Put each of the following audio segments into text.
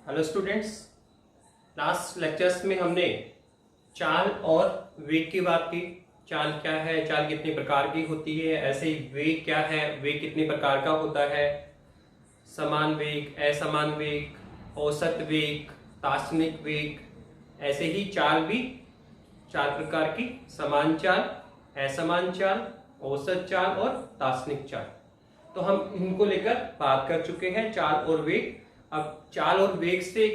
Hello students, last lectures में हमने चाल और वेग की बात की। चाल क्या है, चाल कितने प्रकार की होती है, ऐसे ही वेग क्या है, वेग कितने प्रकार का होता है, समान वेग, असमान वेग, औसत वेग, तात्क्षणिक वेग। ऐसे ही चाल भी चार प्रकार की, समान चाल, असमान चाल, औसत चाल और तात्क्षणिक चाल। तो हम इनको लेकर बात कर चुके हैं, चाल और वेग। अब चाल और वेग से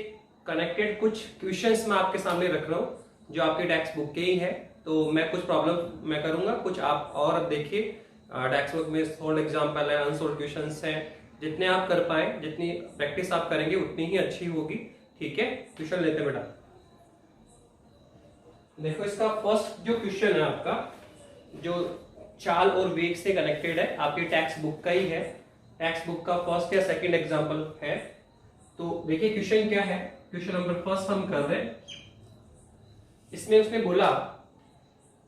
कनेक्टेड कुछ क्वेश्चंस मैं आपके सामने रख रहा हूं जो आपके टेक्स्ट बुक के ही है। तो मैं कुछ प्रॉब्लम मैं करूंगा, कुछ आप और देखिए। टेक्स्ट बुक में सोल्व एग्जाम्पल है, अनसोल्व क्वेश्चंस हैं। जितने आप कर पाए, जितनी प्रैक्टिस आप करेंगे उतनी ही अच्छी होगी। ठीक है, क्वेश्चन लेते हैं बेटा। देखो, इसका फर्स्ट जो क्वेश्चन है आपका, जो चाल और वेग से कनेक्टेड है, आपकी टेक्स्ट बुक का ही है। टेक्स्ट बुक का फर्स्ट या सेकंड एग्जांपल है। तो देखिए क्वेश्चन क्या है। क्वेश्चन नंबर फर्स्ट हम कर रहे हैं। इसमें उसने बोला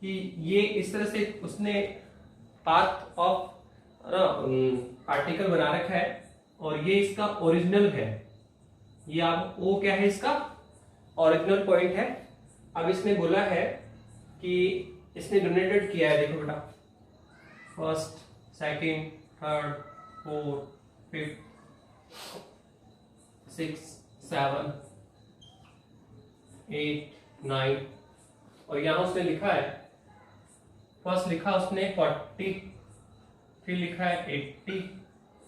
कि ये इस तरह से उसने पाथ ऑफ पार्टिकल बना रखा है और ये इसका ओरिजिनल है। ये आप ओ क्या है, इसका ओरिजिनल पॉइंट है। अब इसने बोला है कि इसने डोनेटेड किया है। देखो बेटा, first, second, third, fourth, fifth, 6, 7, 8, 9 और यहां उसने लिखा है, फर्स्ट लिखा उसने 40, फिर लिखा है 80,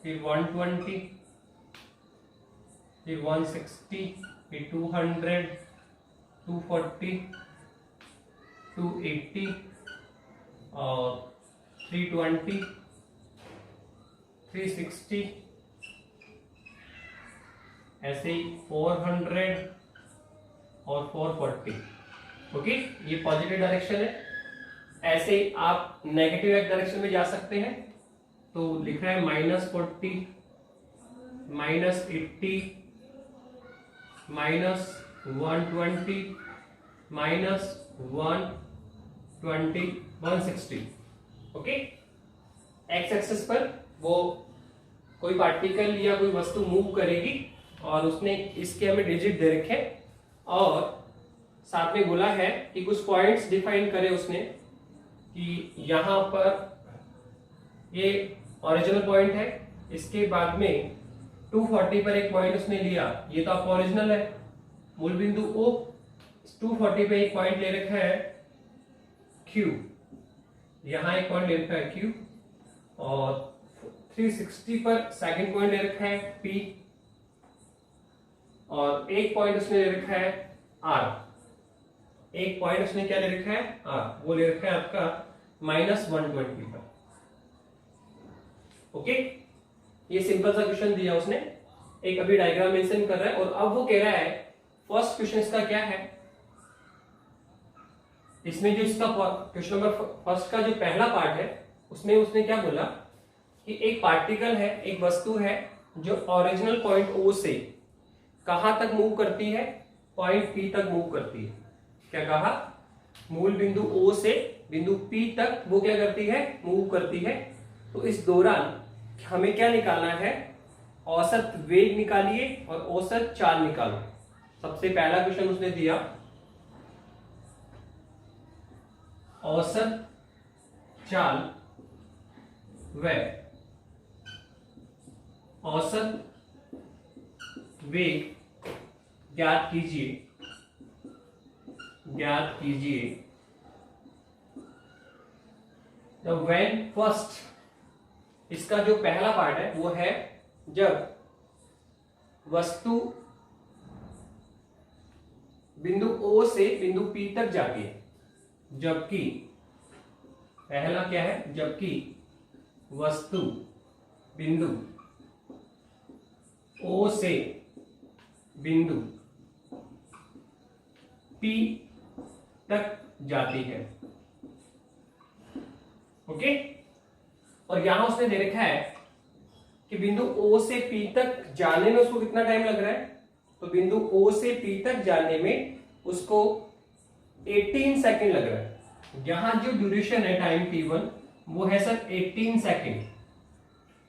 फिर 120, फिर 160, फिर 200, 240, 280 और 320, 360, ऐसे ही 400 और 440। ओके, ये पॉजिटिव डायरेक्शन है। ऐसे ही आप नेगेटिव एक डायरेक्शन में जा सकते हैं। तो लिख रहा है -40, -80, -120, -120, 160। ओके, एक्स एक्सिस पर वो कोई पार्टिकल या कोई वस्तु मूव करेगी और उसने इसके हमें डिजिट दे रखे और साथ में बोला है कि कुछ पॉइंट्स डिफाइन करे उसने कि यहां पर ये ओरिजिनल पॉइंट है, इसके बाद में 240 पर एक पॉइंट उसने लिया, ये तो आपका ओरिजिनल है, मूल बिंदु O। 240 पे एक पॉइंट ले रखा है Q, यहां एक पॉइंट ले रखा है Q और 360 पर सेकंड पॉइंट ले रखा है P और एक पॉइंट उसने ले रखा है R। एक पॉइंट उसने क्या ले रखा है, R, वो ले रखा है आपका -120 पर। ओके, ये सिंपल सा क्वेश्चन दिया उसने, एक अभी डायग्राम मेंशन कर रहा है और अब वो कह रहा है फर्स्ट क्वेश्चन इसका क्या है। इसमें जो इसका क्वेश्चन नंबर फर्स्ट का जो पहला पार्ट है उसमें उसने क्या बोला कि एक पार्टिकल है, एक वस्तु है जो ओरिजिनल पॉइंट O से कहां तक मूव करती है, पॉइंट P तक मूव करती है। क्या कहा, मूल बिंदु O से बिंदु P तक वो क्या करती है, मूव करती है। तो इस दौरान हमें क्या निकालना है, औसत वेग निकालिए और औसत चाल निकालो। सबसे पहला क्वेश्चन उसने दिया, औसत चाल व औसत वेग ज्ञात कीजिए, ज्ञात कीजिए। तो व्हेन फर्स्ट, इसका जो पहला पार्ट है वो है जब वस्तु बिंदु O से बिंदु P तक जाती है, जबकि पहला क्या है, जबकि वस्तु बिंदु O से बिंदु P तक जाती है। ओके, और यहां उसने दे रखा है कि बिंदु O से P तक जाने में उसको कितना टाइम लग रहा है। तो बिंदु O से P तक जाने में उसको 18 सेकंड लग रहा है। यहां जो ड्यूरेशन है टाइम t1 वो है सर 18 सेकंड।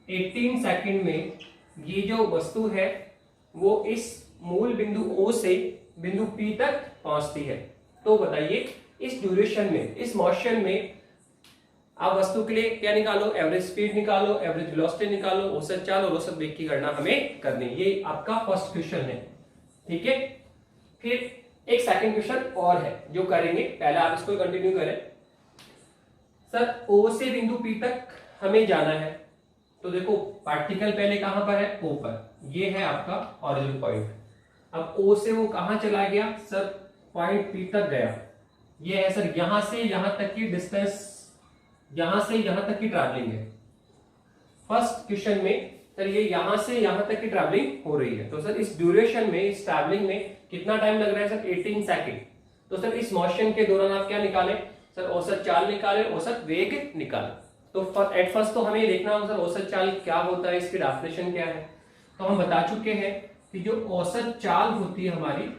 18 सेकंड में ये जो वस्तु है वो इस मूल बिंदु O से बिंदु P तक पहुंचती है। तो बताइए इस ड्यूरेशन में, इस मोशन में आप वस्तु के लिए क्या निकालो, एवरेज स्पीड निकालो, एवरेज वेलोसिटी निकालो, औसत चाल और औसत वेग की गणना हमें करनी है। ये आपका फर्स्ट क्वेश्चन है, ठीक है। फिर एक सेकंड क्वेश्चन और है जो करेंगे, पहले आप इसको कंटिन्यू करें। सर O से बिंदु P तक हमें जाना है, तो देखो पार्टिकल पहले कहां पर है, O पर, ये है आपका ओरिजिन पॉइंट। अब O से वो कहां चला गया सर, पॉइंट P तक गया। ये है सर यहां से यहां तक की डिस्टेंस, यहां से यहां तक की ट्रैवलिंग है। फर्स्ट क्वेश्चन में सर ये यहां से यहां तक की ट्रैवलिंग हो रही है, तो सर इस ड्यूरेशन में, इस ट्रैवलिंग में कितना टाइम लग रहा है सर, 18 सेकंड। तो सर इस मोशन के दौरान आप क्या निकालें सर, औसत चाल निकालें, औसत वेग निकालें। तो एट फर्स्ट तो हमें देखना होगा सर औसत चाल क्या होता है, इसकी डेफिनेशन क्या है। तो हम बता चुके हैं कि जो औसत चाल होती है हमारी,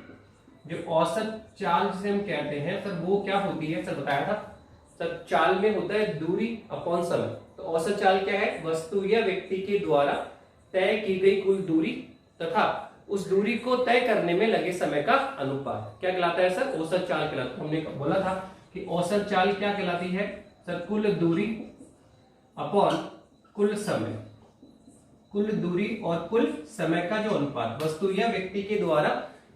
जो औसत चाल जिसे हम कहते हैं सर, वो क्या होती है सर, बताया था सर, चाल में होता है दूरी अपॉन समय। तो औसत चाल क्या है, वस्तु या व्यक्ति के द्वारा तय की गई कुल दूरी तथा उस दूरी को तय करने में लगे समय का अनुपात क्या कहलाता है सर, औसत चाल कहलाता है। हमने बोला था कि औसत चाल क्या कहलाती है सर, कुल दूरी अपॉन कुल समय, कुल दूरी और कुल समय का जो अनुपात, वस्तु या व्यक्ति के द्वारा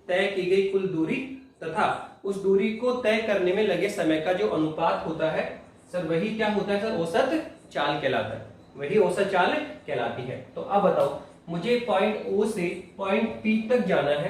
तय की गई कुल दूरी तथा उस दूरी को तय करने में लगे समय का जो अनुपात होता है सर, वही क्या होता है सर, औसत चाल कहलाता है, वही औसत चाल कहलाती है। तो अब बताओ मुझे पॉइंट O से पॉइंट P तक जाना है,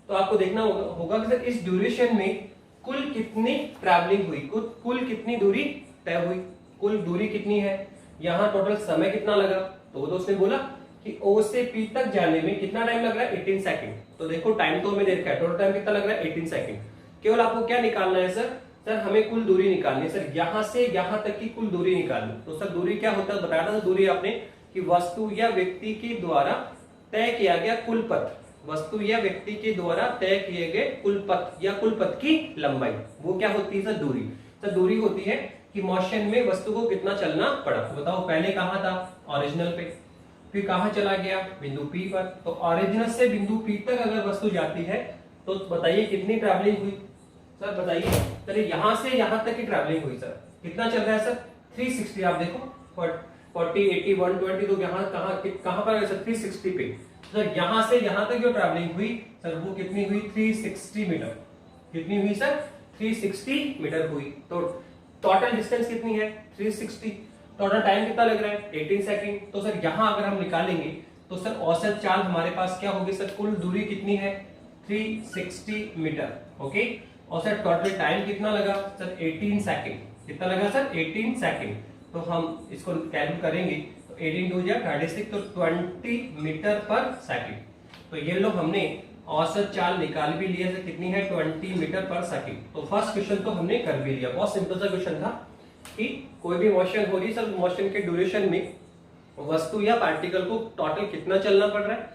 तो आपको देखना होगा कि सर इस ड्यूरेशन में कुल कितनी ट्रैवलिंग हुई, कुल कितनी दूरी तय हुई, कुल दूरी कितनी है, यहाँ टोटल समय कितना लगा। तो दोस्त ने बोला कि O से P तक जाने में कितना टाइम लग रहा है, 18 सेकंड। तो देखो टाइम तो हमें दे रखा है, टोटल टाइम कितना लग रहा है, 18 सेकंड। केवल आपको क्या निकालना है सर, सर हमें कुल दूरी निकालनी है सर, यहां से यहां तक की कुल दूरी निकालनी। तो सर दूरी क्या होता है बताया था दूरी आपने कि वस्तु या व्यक्ति के द्वारा तय किया गया कुल पथ, वस्तु या व्यक्ति के द्वारा तय किए गए कुल पथ या कुल पथ की लंबाई, वो क्या होती है सर, दूरी। सर दूरी होती है कि मोशन में वस्तु को कितना चलना पड़ा। तो बताओ पहले कहां था, ओरिजिनल पे, फिर कहां चला गया, बिंदु P पर। तो ओरिजिनल से बिंदु P तक अगर वस्तु जाती है तो बताइए कितनी ट्रैवलिंग हुई सर, बताइए। चलिए यहां से यहां तक की ट्रैवलिंग हुई सर, कितना चल रहा है सर, 360। आप देखो 40, 80, 120, तो यहाँ कहां पर सर, 360 पे। सर यहां से यहां तक जो ट्रैवलिंग हुई सर, वो कितनी हुई, 360 मीटर। कितनी हुई सर, 360 मीटर हुई। तो टोटल डिस्टेंस कितनी है, 360। टोटल टाइम कितना लग रहा है, 18 सेकंड। तो सर यहां अगर हम निकालेंगे तो सर औसत चाल हमारे पास क्या होगी सर, कुल दूरी कितनी है, 360 मीटर। ओके, और सर टोटल टाइम कितना लगा सर, 18 सेकंड। कितना लगा सर, 18 सेकंड। तो हम इसको कैलकुलेट करेंगे तो 18 2 जा 36, तो 20 मीटर पर सेकंड। तो ये लो हमने औसत चाल निकाल भी लिया, कितनी है, 20 मीटर पर सेकंड। तो फर्स्ट क्वेश्चन तो हमने कर भी लिया, बहुत सिंपल सा क्वेश्चन था कि कोई भी मोशन हो रही सर, मोशन के ड्यूरेशन में वस्तु या पार्टिकल को टोटल कितना चलना पड़ रहा है,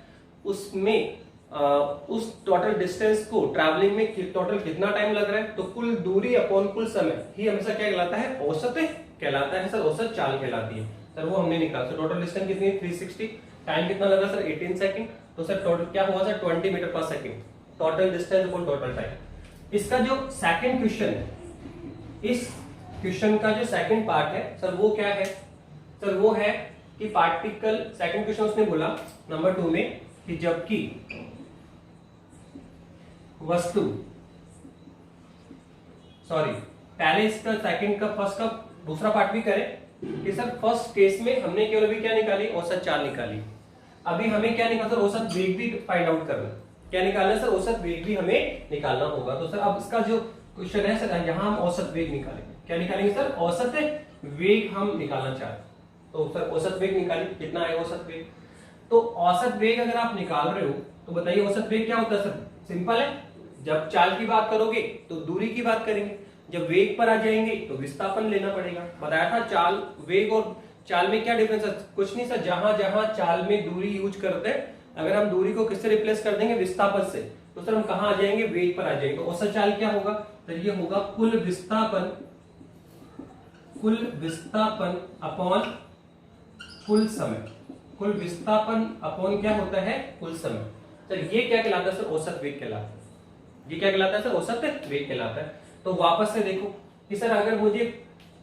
उसमें उस टोटल डिस्टेंस को ट्रैवलिंग में टोटल कितना टाइम लग रहा है। तो कुल दूरी अपॉन कुल समय ही हमेशा क्या कहलाता है, औसत कहलाता है सर, औसत चाल कहलाती है सर, वो हमने निकाला। तो टोटल डिस्टेंस कितनी है, 360। टाइम कितना लगा सर, 18 सेकंड। तो सर टोटल क्या हुआ सर, 20 मीटर पर second. Total distance upon total time. इसका जो सेकंड क्वेश्चन है, इस क्वेश्चन का जो सेकंड पार्ट है सर, वो क्या है सर, वो है कि पार्टिकल, सेकंड क्वेश्चन उसने बोला नंबर 2 में कि जबकि वस्तु, सॉरी पहले इसका सेकंड का, फर्स्ट का दूसरा पार्ट भी करें कि सर फर्स्ट केस में हमने केवल अभी क्या निकाली, औसत चाल निकाली। अभी हमें क्या निकालना सर, औसत वेग भी फाइंड आउट करना। क्या निकालना है सर, औसत वेग भी हमें निकालना होगा। तो सर अब इसका जो क्वेश्चन है सर, यहाँ हम औसत वेग निकालेंगे। क्या निकालेंगे सर, औसत वेग हम निकालना चाहते। तो सर औसत वेग निकालिए, कितना है औसत वेग। तो औसत वेग अगर आप निकाल रहे हो तो बताइए औसत वेग क्या होता है सर, सिंपल है, जब चाल की बात करोगे तो दूरी की बात करेंगे, जब वेग पर आ जाएंगे तो विस्थापन लेना पड़ेगा। बताया था चाल, वेग और चाल में क्या डिफरेंस है, कुछ नहीं सर, जहां जहां चाल में दूरी यूज करते हैं, अगर हम दूरी को किससे रिप्लेस कर देंगे, विस्थापन से, तो सर हम कहां आ जाएंगे, वेग पर आ जाएंगे। तो औसत चाल क्या होगा, तो ये होगा कुल विस्थापन, कुल विस्थापन अपॉन कुल समय। कुल विस्थापन अपॉन क्या होता है, कुल समय। सर ये क्या कहलाता है सर? औसत वेग कहलाता है। ये क्या कहलाता है सर? औसत वेग कहलाता है। तो वापस से देखो कि सर अगर मुझे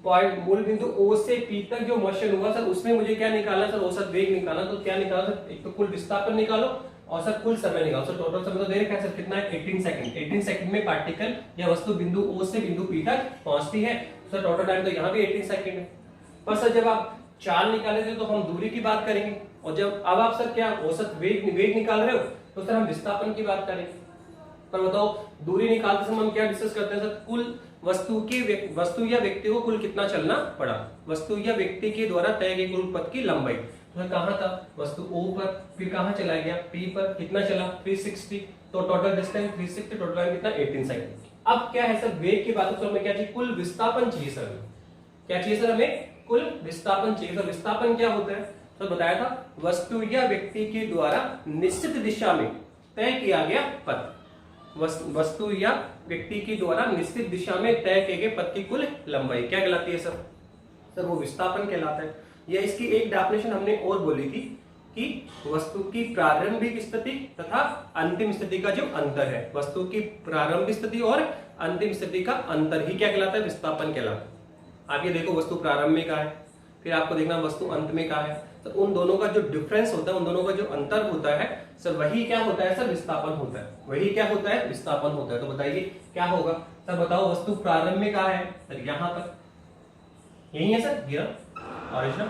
पॉइंट मूल बिंदु O से P तक जो मोशन हुआ सर उसमें मुझे क्या निकालना सर? औसत वेग निकालना। तो क्या निकाला सर? एक तो कुल विस्थापन निकालो, औसत कुल समय निकालो। सर टोटल समय तो दे रखा है सर कितना है? 18 सेकंड। 18 सेकंड में पार्टिकल या वस्तु बिंदु O से बिंदु P तक पहुंचती है। सर टोटल टाइम तो यहाँ भी 18 सेकंड है। पर सर जब आप चाल निकाले थे तो हम दूरी की बात करेंगे, और जब अब आप सर क्या औसत वेग निकाल रहे हो तो सर हम विस्थापन की बात करेंगे। पर बताओ दूरी निकालते समय हम क्या डिस्कस करते हैं सर? कुल वस्तु या व्यक्ति को कुल कितना चलना पड़ा, वस्तु या व्यक्ति के द्वारा तय की कुल पथ की लंबाई। तो कहाँ था? वस्तु O पर, फिर कहाँ चला गया? P पर, कितना चला? 360। तो टोटल डिस्टेंस 360, टोटल टाइम कितना? 18 सेकंड। अब क्या है सर? वेग की बात तो हमें क्या चाहिए? कुल विस्थापन चाहिए सर। क्या चाहिए सर? हमें कुल विस्थापन चाहिए। सर विस्थापन क्या होता है? तो बताया था वस्तु या व्यक्ति के द्वारा निश्चित दिशा में तय किया गया पथ। वस्तु या व्यक्ति के द्वारा निश्चित दिशा में तय किए गए पथ की कुल लंबाई क्या कहलाती है सर? सर वो विस्थापन कहलाता है। या इसकी एक डेफिनेशन हमने और बोली थी कि वस्तु की प्रारंभिक स्थिति तथा अंतिम स्थिति का जो अंतर है, वस्तु की प्रारंभिक स्थिति और अंतिम स्थिति का अंतर ही क्या कहलाता है? विस्थापन कहलाता है। आप ये देखो वस्तु प्रारंभ में कहाँ है, फिर आपको देखना वस्तु अंत में कहाँ है। तो उन दोनों का जो डिफरेंस होता है, उन दोनों का जो अंतर होता है सर, वही क्या होता है सर? विस्थापन होता है। वही क्या होता है? विस्थापन होता है। तो बताइए क्या होगा सर? बताओ वस्तु प्रारंभ में कहाँ है सर? यहाँ पर, यही है सर गिरा ओरिजिनल।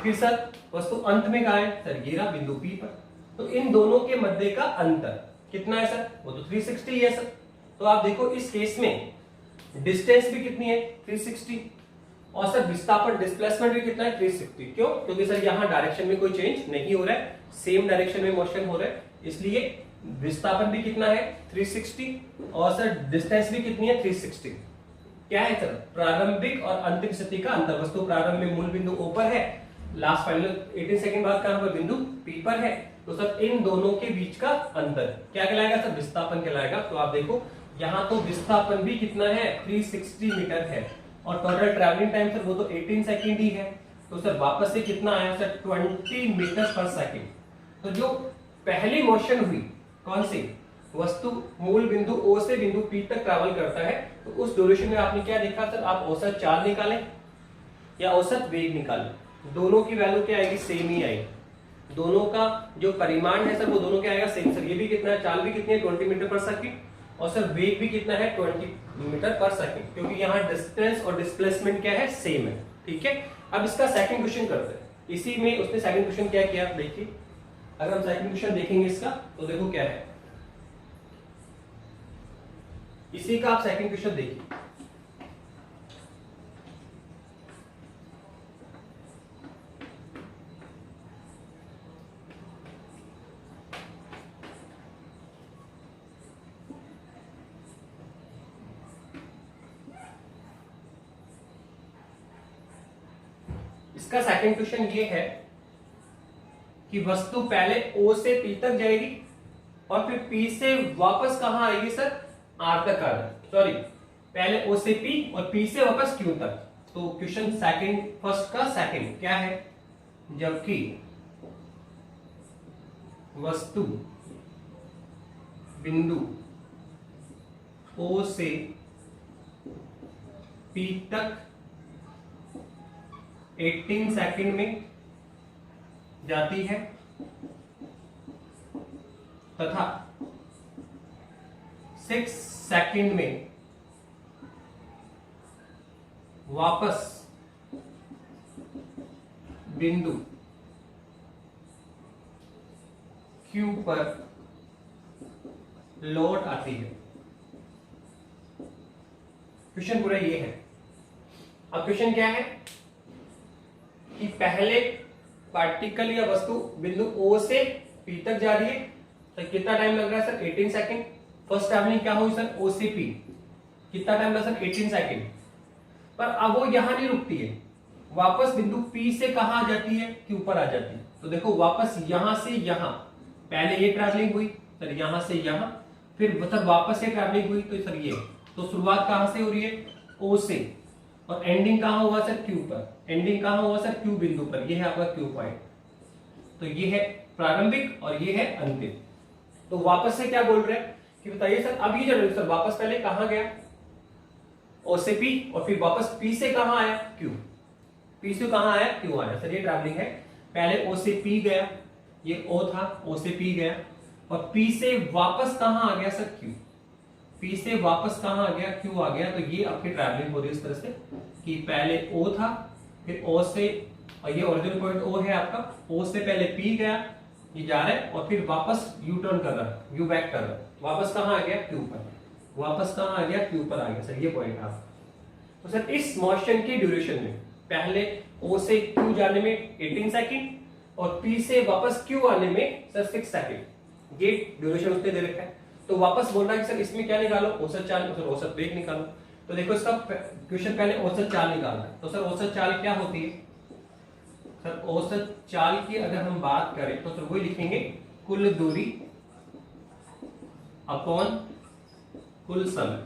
फिर सर वस्तु अंत में कहाँ है सर? गिरा बिंदु P पर। तो इन दोनों के मध्य का अंतर कितना है सर? वो तो 360 है सर। तो आप देखो इस केस में डिस्टेंस भी कितनी है? 360। और सर विस्थापन डिस्प्लेसमेंट भी कितना है? 360। क्यों? क्योंकि सर यहाँ डायरेक्शन में कोई चेंज नहीं हो रहा है, सेम डायरेक्शन में मोशन हो रहा है, इसलिए विस्थापन भी कितना है? 360। और सर डिस्टेंस भी कितनी है? 360। क्या है सर? प्रारंभिक और अंतिम स्थिति का अंतर। वस्तु प्रारंभ में मूल बिंदु O पर है, लास्ट फाइनल 18 सेकंड बाद कहां पर? बिंदु P पर है। तो सर इन दोनों के बीच का अंतर क्या कहलाएगा सर? विस्थापन कहलाएगा। तो आप देखो यहाँ तो विस्थापन भी कितना है? 360 मीटर है, और टोटल ट्रैवलिंग टाइम सर वो तो 18 सेकंड ही है। तो सर वापस से कितना आया सर? 20 मीटर पर सेकंड। तो जो पहली मोशन हुई कौन सी? वस्तु मूल बिंदु O से बिंदु P तक ट्रैवल करता है, तो उस ड्यूरेशन में आपने क्या देखा सर? आप औसत चाल निकालें या औसत वेग निकालें, दोनों की वैल्यू क्या आएगी? सेम ही आएगी। दोनों का जो परिमाण है सर वो दोनों क्या आएगा? सेम। सर ये भी कितना है? चाल भी कितनी है? 20 मीटर पर सेकंड, और सर वेग भी कितना है? 20 मीटर पर सेकंड, क्योंकि यहाँ डिस्टेंस और डिस्प्लेसमेंट क्या है? सेम है। ठीक है, अब इसका सेकंड क्वेश्चन करते हैं। इसी में उसने सेकंड क्वेश्चन क्या किया देखिए। अगर हम सेकंड क्वेश्चन देखेंगे इसका तो देखो क्या है, इसी का आप सेकंड क्वेश्चन देखिए। इसका सेकंड क्वेश्चन ये है कि वस्तु पहले O से P तक जाएगी और फिर P से वापस कहां आएगी सर? R तक आ जाएगी। सॉरी, पहले O से P और P से वापस Q तक। तो क्वेश्चन सेकंड, फर्स्ट का सेकंड क्या है? जबकि वस्तु बिंदु O से P तक 18 सेकंड में जाती है तथा 6 सेकंड में वापस बिंदु Q पर लौट आती है। क्वेश्चन पूरा ये है। अब क्वेश्चन क्या है कि पहले पार्टिकल या वस्तु बिंदु O से P तक जा रही है, तो कितना टाइम लग रहा है सर? 18 सेकंड। फर्स्ट ट्रैवलिंग क्या हुई सर? O से P, कितना टाइम लगा सर? 18 सेकंड। पर अब वो यहां नहीं रुकती है, वापस बिंदु P से कहां आ जाती है? Q पर आ जाती है। तो देखो वापस यहां से यहां, पहले ये ट्रैवलिंग हुई सर यहां से यहां, फिर सर वापस से ट्रैवलिंग हुई तो सर ये, तो शुरुआत कहां से हो रही है? O से, और एंडिंग कहां हुआ सर? Q पर। एंडिंग कहां हुआ सर? Q बिंदु पर। ये है आपका Q पॉइंट। तो ये है प्रारंभिक और ये है अंतिम। तो वापस से क्या बोल रहे हैं कि बताइए सर अब ये जो सर वापस पहले कहां गया ओ से पी और फिर वापस पी से कहां आया क्यू, पी से कहां आया क्यू आया। सर ये ट्रैवलिंग है, पहले ओ से पी गया, ये ओ था, ओ से पी गया और पी से वापस कहां आ गया सर क्यू, पी से वापस कहां आ गया क्यू आ गया। तो ये आपकी ट्रैवलिंग हो रही है इस तरह से कि पहले ओ था, फिर ओ से, और ये ओरिजिनल पॉइंट ओ है आपका, ओ से पहले पी गया, ये जा रहा है और फिर वापस यू टर्न कर रहा है, यू बैक कर रहा है, वापस कहां आ गया क्यू पर, वापस कहां आ गया क्यू पर आ गया। सर ये पॉइंट आप, तो सर इस मोशन की ड्यूरेशन में पहले ओ से क्यू जाने में 18 सेकंड और पी से वापस क्यू आने में सर 6 सेकंड, ये ड्यूरेशन उसने दे रखा है। तो वापस बोल रहा है कि सर इसमें क्या निकालो, औसत चाल, सर औसत वेग निकालो। तो देखो इसका क्वेश्चन पहले औसत चाल निकालना है। तो सर औसत चाल क्या होती है, सर औसत चाल की अगर हम बात करें तो सर वही लिखेंगे कुल दूरी अपॉन कुल समय,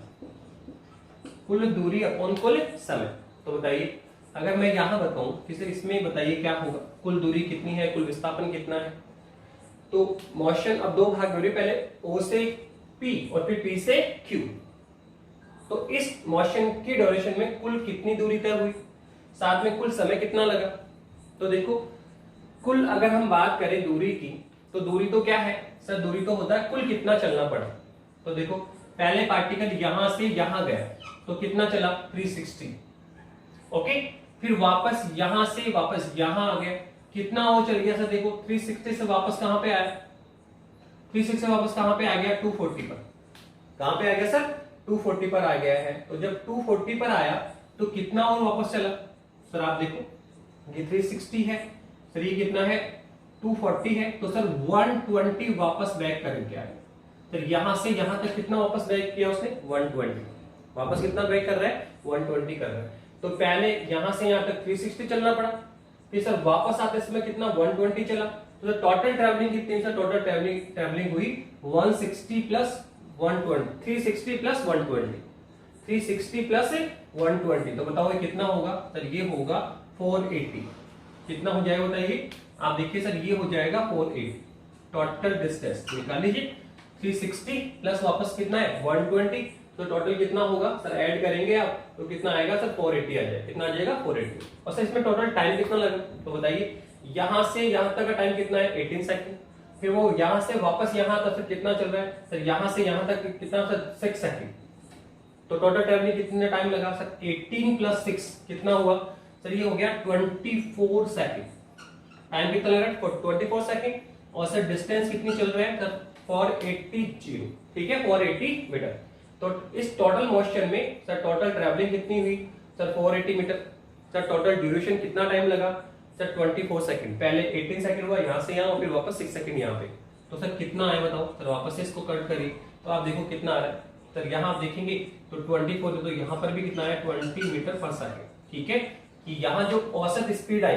कुल दूरी अपॉन कुल समय। तो बताइए अगर मैं यहां बताऊं कि सर इसमें बताइए क्या होगा, कुल दूरी कितनी है, कुल विस्थापन कितना है। तो मोशन अब दो भाग हो रही है, पहले ओ से पी और फिर पी से क्यू। तो इस मोशन की ड्यूरेशन में कुल कितनी दूरी तय हुई, साथ में कुल समय कितना लगा। तो देखो कुल अगर हम बात करें दूरी की, तो दूरी तो क्या है सर, दूरी तो होता है कुल कितना चलना पड़ा। तो देखो पहले पार्टिकल यहां से यहां गया तो कितना चला 360, ओके, फिर वापस यहां से वापस यहां आ गया, कितना वो चल गया सर, देखो 360 से वापस कहां पे आया, 360 से वापस कहां पे आ गया 240 पर, कहां पे आ गया सर 240 पर आ गया है। तो जब 240 पर आया तो कितना और वापस चला सर, आप देखो ये 360 है सर, ये कितना है 240 है, तो सर 120 वापस बैक करके आया। सर यहां से यहां तक कितना वापस बैक किया उसने 120, वापस कितना बैक कर रहा है 120 कर रहा है। तो पहले यहां से यहां तक 360 चलना पड़ा, फिर सर वापस आते समय कितना 120 चला। तो सर टोटल ट्रैवलिंग कितनी सर, टोटल ट्रैवलिंग हुई 160 प्लस 120, 360 प्लस 120, 360 प्लस 120। तो बताओ ये कितना होगा सर, ये होगा 480। कितना हो जाएगा बताइए, आप देखिए सर ये हो जाएगा 480 टोटल डिस्टेंस निकाल लीजिए। 360 प्लस वापस कितना है 120, तो टोटल कितना होगा सर, ऐड करेंगे आप तो कितना आएगा सर 480 आ जाएगा, कितना आ जाएगा 480। और सर इसमें टोटल टाइम कितना लगा, तो बताइए यहां से यहां तक का टाइम कितना है 18 सेकंड, फिर वो यहां से वापस यहां तक सर कितना चल रहा है सर, यहां से यहां तक कितना सर 6 सेकंड। तो टोटल ट्रैवलिंग कितने टाइम लगा सर 18 प्लस 6 कितना हुआ सर, ये हो गया 24 सेकंड। टाइम कितना लगा 24 सेकंड और सर डिस्टेंस कितनी चल रहा है सर 480, ठीक है 480 मीटर। तो इस टोटल मोशन में सर टोटल ट्रैवलिंग कितनी हुई sir 480 metre. Sir total duration कितना टाइम लगा सर 24 सेकंड, पहले 18 सेकंड हुआ यहां से यहां और फिर वापस 6 सेकंड यहां पे। तो सर कितना आया बताओ सर, वापस से इसको कट करिए तो आप देखो कितना आ रहा है सर, यहां आप देखेंगे तो 24, तो यहां पर भी कितना आया 20 मीटर पर सेकंड, ठीक है। कि यहां जो औसत स्पीड आई,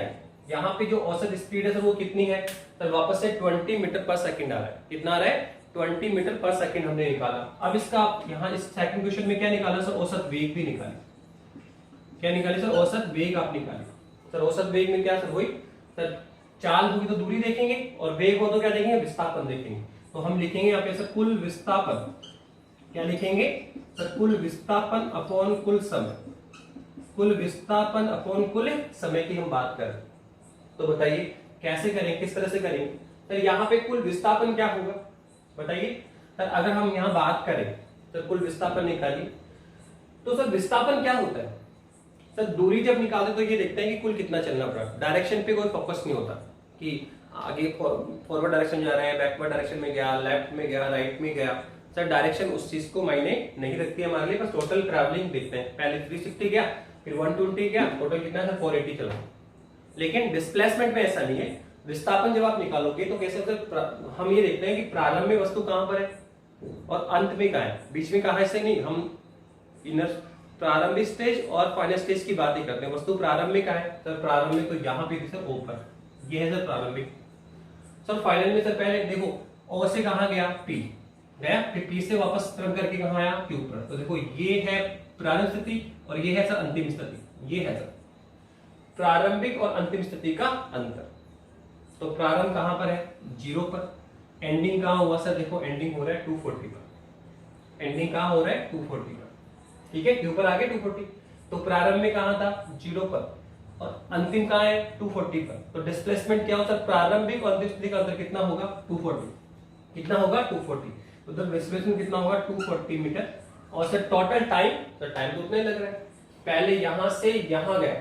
यहां पे जो औसत स्पीड है सर वो कितनी है सर, वापस से 20 मीटर पर सेकंड आ रहा है, कितना आ रहा है 20 मीटर पर सेकंड हमने निकाला। अब इसका यहां इस सेकंड क्वेश्चन में क्या निकाला सर, औसत वेग भी निकाली। क्या निकाली सर, औसत वेग आप निकाली। सर औसत वेग में क्या सर, वही सर चाल होगी तो दूरी देखेंगे और वेग हो तो क्या देखेंगे विस्थापन देखेंगे। तो हम लिखेंगे यहाँ पे सर कुल विस्थापन, क्या लिखेंगे सर कुल विस्थापन अपॉन कुल समय, कुल विस्थापन अपॉन कुल समय की हम बात करें तो बताइए कैसे करें, किस तरह से करेंगे। सर यहाँ पे कुल विस्थापन क्या होगा बताइए सर, अगर हम यहाँ बात करें तो कुल विस्थापन निकालिए। तो सर विस्थापन क्या होता है सर, दूरी जब निकालते तो ये देखते हैं कि कुल कितना चलना पड़ा, डायरेक्शन पे कोई फोकस नहीं होता कि आगे फॉरवर्ड डायरेक्शन जा रहा है, बैकवर्ड डायरेक्शन में गया, लेफ्ट में गया, राइट में गया। सर डायरेक्शन उस चीज को मायने नहीं रखती है हमारे लिए, बस टोटल ट्रैवलिंग देखते हैं। पहले 360 गया, फिर 120 गया, टोटल कितना है 480 चला। लेकिन डिस्प्लेसमेंट में ऐसा नहीं है, विस्थापन जब आप निकालोगे तो कैसे सर, हम ये देखते हैं कि प्रारंभ में वस्तु कहां पर है और अंत में कहां है, बीच में कहां है, ऐसे नहीं। हम इनर प्रारंभिक स्टेज और फाइनल स्टेज की बात ही करते हैं। वस्तु प्रारंभ में कहां है सर, प्रारंभ में तो यहाँ पे सर ऊपर, ये है सर प्रारंभिक। सर फाइनल में सर पहले देखो ओ से कहां गया पी गया, फिर पी से वापस टर्न करके कहां आया क्यू पर। तो देखो ये है प्रारंभ स्थिति और ये है सर अंतिम स्थिति, ये है सर प्रारंभिक और अंतिम स्थिति का अंतर। तो प्रारंभ कहां पर है 0 पर, एंडिंग कहाँ हुआ सर? देखो एंडिंग हो रहा है 240 पर, एंडिंग कहाँ हो रहा है 240 पर, ठीक है, ऊपर आगे 240, तो प्रारंभ में कहाँ था 0 पर और अंतिम कहाँ है 240 पर। तो डिस्प्लेसमेंट क्या होता है? प्रारंभिक और अंतिम स्थिति का अंतर कितना होगा 240, कितना होगा 240, तो डिस्प्लेसमेंट कितना होगा 240 मीटर। और सर टोटल टाइम, तो टाइम तो उतना ही लग रहा है, पहले यहां से यहां गया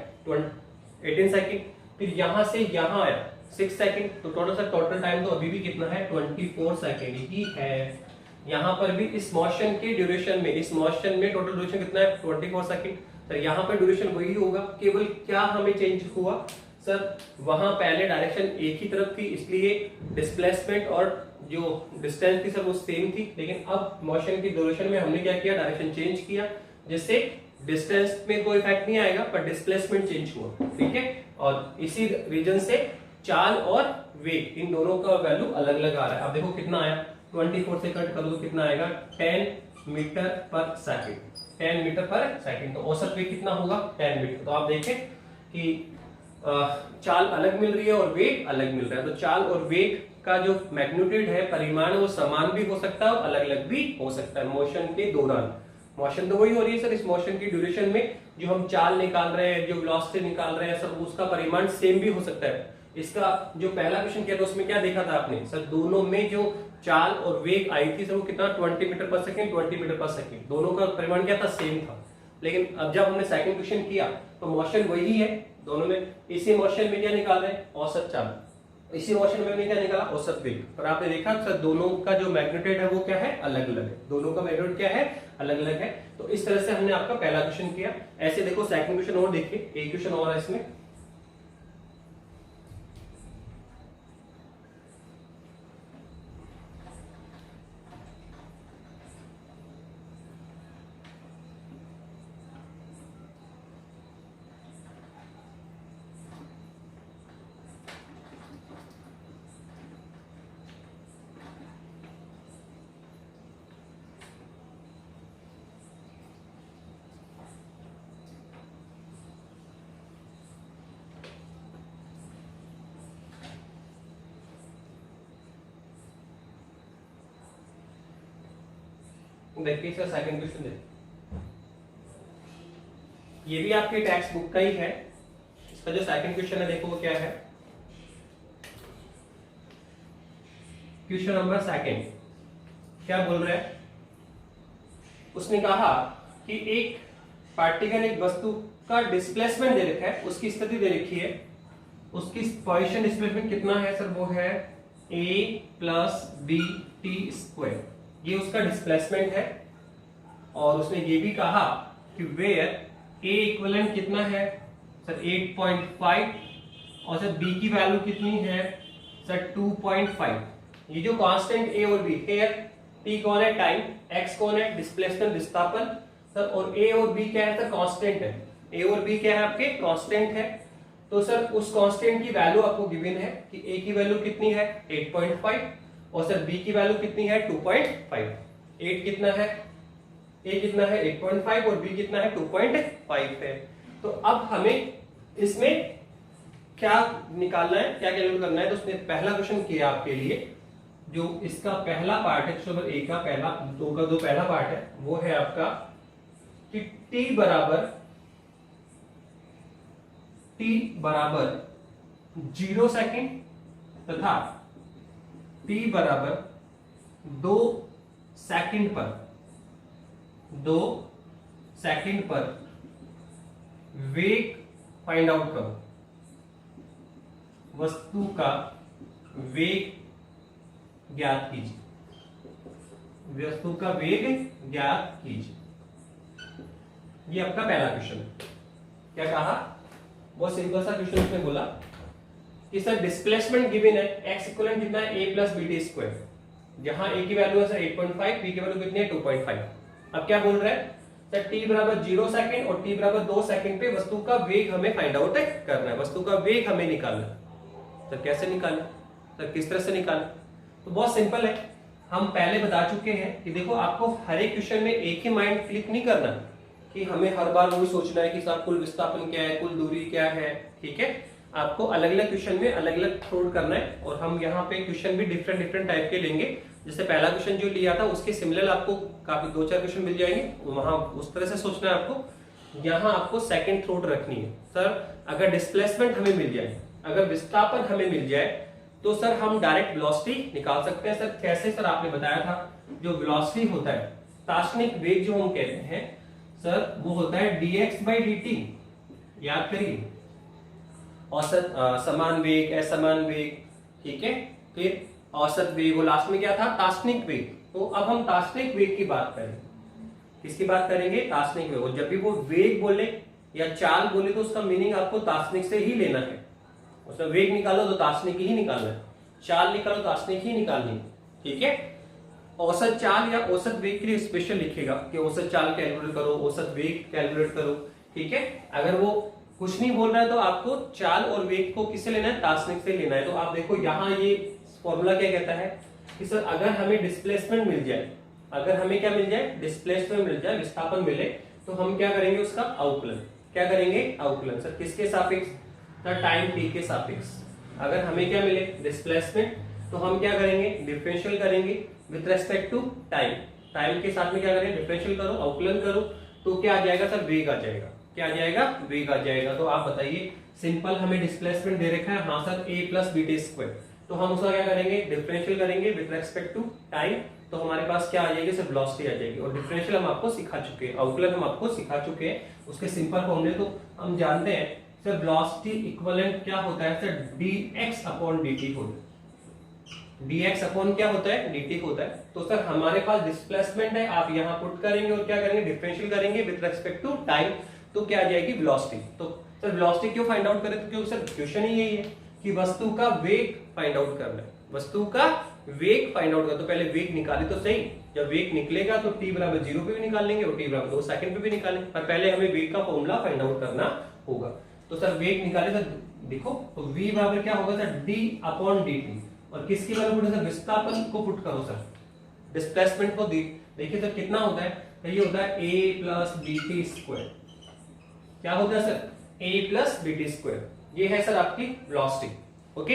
18 सेकंड, फिर यहां से यहां आया 6 सेकंड, तो टोटल टाइम तो अभी भी कितना है 24 सेकंड ही है। यहां पर भी इस मोशन के ड्यूरेशन में, इस मोशन में टोटल ड्यूरेशन कितना है 24 सेकंड। सर यहाँ पर ड्यूरेशन वही होगा, केवल क्या हमें चेंज हुआ सर, वहां पहले डायरेक्शन एक ही तरफ थी इसलिए डिस्प्लेसमेंट और जो डिस्टेंस थी सर वो सेम थी, लेकिन अब मोशन की ड्यूरेशन में हमने क्या किया, डायरेक्शन चेंज किया, जिससे डिस्टेंस में कोई इफेक्ट नहीं आएगा पर डिस्प्लेसमेंट चेंज हुआ, ठीक है। और इसी रीजन से चाल और वेग इन दोनों का वैल्यू अलग अलग आ रहा है। अब देखो कितना आया, 24 से कट करो तो कितना आएगा 10 मीटर पर सेकंड, 10 मीटर पर सेकंड, तो औसत वेग कितना होगा 10 मीटर। तो आप देखें कि चाल अलग मिल रही है और वेग अलग मिल रहा है, तो चाल और वेग का जो मैग्नीट्यूड है, परिमाण, वो समान भी हो सकता है और अलग अलग भी हो सकता है मोशन के दौरान। मोशन तो वही हो रही है सर, इस मोशन की ड्यूरेशन में जो हम चाल निकाल रहे हैं, जो वेलोसिटी निकाल रहे हैं सर, उसका परिमाण सेम भी हो सकता है। इसका जो पहला क्वेश्चन किया था उसमें क्या देखा था आपने सर, दोनों में जो चाल और वेग आई थी सर वो कितना 20 मीटर पर सेकंड, 20 मीटर पर सेकंड, दोनों का परिमाण क्या था सेम था। लेकिन अब जब हमने सेकंड क्वेश्चन किया तो मोशन वही है दोनों में, इसी मोशन में क्या निकाल रहे हैं औसत चाल, इसी मोशन में हमने क्या निकाला औसत वेग। पर आपने देखा सर दोनों का जो मैग्नीट्यूड है वो क्या है अलग अलग है, दोनों का मैग्नीट्यूड क्या है अलग अलग है। तो इस तरह से हमने आपका पहला क्वेश्चन किया। ऐसे देखो सेकंड क्वेश्चन और देखिए, एक क्वेश्चन और है इसमें, देखिए इसका सेकंड क्वेश्चन देखिए, ये भी आपके टेक्स्ट बुक का ही है। इसका जो सेकंड क्वेश्चन है देखो वो क्या है, क्वेश्चन नंबर सेकंड क्या बोल रहा है, उसने कहा कि एक पार्टिकल एक वस्तु का डिस्प्लेसमेंट दे रखा है, उसकी स्थिति दे रखी है, उसकी पोजीशन डिस्प्लेसमेंट कितना है सर, वो है a plus B T square, ये उसका डिस्प्लेसमेंट है। और उसने ये भी कहा कि वेयर a इक्विवेलेंट कितना है सर 8.5 और सर b की वैल्यू कितनी है सर 2.5। ये जो कांस्टेंट a और b है, t कौन है टाइम, x कौन है डिस्प्लेसमेंट विस्थापन सर, और a और b क्या है सर कांस्टेंट है, a और b क्या है आपके कांस्टेंट है। तो सर उस कांस्टेंट की वैल्यू आपको गिवन है कि a की वैल्यू कितनी है 8.5 और सर b की वैल्यू कितनी है 2.5। 8 कितना है, a कितना है 8.5 और b कितना है 2.5 है। तो अब हमें इसमें क्या निकालना है, क्या कैलकुलेट करना है, तो उसने पहला क्वेश्चन किया आपके लिए, जो इसका पहला पार्ट है क्वेश्चन नंबर 1 का पहला दो का जो पहला पार्ट है वो है आपका कि t बराबर 0 सेकंड तथा t बराबर 2 सेकंड पर वेग फाइंड आउट करो, वस्तु का वेग ज्ञात कीजिए, वस्तु का वेग ज्ञात कीजिए। ये आपका पहला क्वेश्चन है। क्या कहा, बहुत सिंपल सा क्वेश्चन उसने बोला कि सर डिस्प्लेसमेंट गिवन है, x इक्विवेलेंट कितना है a plus B T square, जहां a की वैल्यू है सर 8.5, b की वैल्यू कितनी है 2.5। अब क्या बोल रहा है सर t बराबर 0 सेकंड और t बराबर 2 सेकंड पे वस्तु का वेग हमें फाइंड आउट करना है, वस्तु का वेग हमें निकालना है। सर कैसे निकालें, सर किस तरह से निकालें, तो बहुत सिंपल है, हम पहले बता चुके हैं कि देखो आपको हर एक क्वेश्चन में एक ही माइंड फ्लिप नहीं करना कि हमें हर बार वही सोचना है कि साहब कुल विस्थापन क्या है, कुल दूरी क्या है, ठीक है। आपको अलग अलग क्वेश्चन में अलग अलग थ्रोड करना है, और हम यहाँ पे क्वेश्चन भी डिफरेंट डिफरेंट टाइप के लेंगे। जैसे पहला क्वेश्चन जो लिया था उसके सिमिलर आपको काफी 2-4 क्वेश्चन मिल जाएंगे, वहां उस तरह से सोचना है आपको। यहाँ आपको सेकंड थ्रोड रखनी है। सर अगर डिस्प्लेसमेंट हमें मिल जाए, अगर विस्थापन हमें मिल जाए, तो सर हम डायरेक्ट वेलोसिटी निकाल सकते हैं। सर कैसे? सर आपने बताया था जो वेलोसिटी होता है, तात्क्षणिक वेग जो हम कहते हैं सर, वो होता है dx/dt। याद करिए, औसत समान वेग, असमान वेग, ठीक है, फिर औसत वेग, और लास्ट में क्या था? तात्क्षणिक वेग। तो अब हम तात्क्षणिक वेग की बात करेंगे। किसकी बात करेंगे? तात्क्षणिक वेग। और जब भी वो वेग बोले या चाल बोले तो उसका मीनिंग आपको तात्क्षणिक से ही लेना है। उसमें वेग निकालो तो तात्क्षणिक ही निकालना है, चाल निकालो तात्क्षणिक ही निकालनी है, ठीक है। औसत चाल या औसत वेग के लिए स्पेशल लिखेगा कि औसत चाल कैलकुलेट करो, औसत वेग कैलकुलेट करो, ठीक है। अगर वो कुछ नहीं बोल रहा है तो आपको चाल और वेग को किससे लेना है? तात्क्षणिक से लेना है। तो आप देखो यहाँ ये फॉर्मूला क्या कहता है कि सर अगर हमें डिस्प्लेसमेंट मिल जाए, अगर हमें क्या मिल जाए? डिस्प्लेसमेंट मिल जाए, विस्थापन मिले, तो हम क्या करेंगे? उसका अवकलन। क्या करेंगे? अवकलन। सर किसके सापेक्ष? सर टाइम टी के सापेक्ष। अगर हमें क्या मिले? डिस्प्लेसमेंट, तो हम क्या करेंगे? डिफरेंशियल करेंगे with respect to time. Time के साथ में क्या करेंगे? डिफरेंशियल करो, अवकलन करो, तो क्या आ जाएगा? सर वेग आ जाएगा। क्या आ जाएगा? वेग आ जाएगा। तो आप बताइए, सिंपल हमें डिस्प्लेसमेंट दे रखा है, हाँ sir a plus BT square, तो हम उसका क्या करेंगे? डिफरेंशियल करेंगे विथ रेस्पेक्ट टू टाइम, तो हमारे पास क्या आ जाएगी? सर वेलोसिटी आ जाएगी। और डिफरेंशियल हम आपको सिखा चुके हैं, अवकलन हम आपको सिखा चुके हैं, उसके सिंपल फॉर्मूले तो हम जानते हैं। सर वेलोसिटी इक्विवेलेंट क्या होता है? सर dx अपॉन dt होता है। dx अपॉन क्या होता है? dt होता है। तो सर हमारे पास डिस्प्लेसमेंट है, आप यहाँ पुट करेंगे और क्या करेंगे? डिफरेंशियल करेंगे विथ रेस्पेक्ट टू टाइम, तो क्या आ जाएगी? वेलोसिटी। तो सर वेलोसिटी क्यों फाइंड आउट करें? तो क्योंकि सर क्वेश्चन ही यही है कि वस्तु का वेग फाइंड आउट करना है, वस्तु का वेग फाइंड आउट करना। तो पहले वेग निकाले तो सही, जब वेग निकलेगा तो t बराबर 0 पे भी निकाल लेंगे और t बराबर 2 सेकंड पे भी निकालेंगे, पर पहले हमें वेग का फॉर्मूला फाइंड आउट करना होगा। तो सर वेग निकाले तो देखो, तो v बराबर क्या होगा? सर d अपॉन dt, और किसकी वैल्यू पुट? सर विस्थापन को पुट करो सर, डिस्प्लेसमेंट को देखिए सर कितना होता है? तो ये होता है a प्लस बीटी स्क्वायर। क्या होता है sir? a plus BT square. ये है सर आपकी वेलोसिटी। ओके,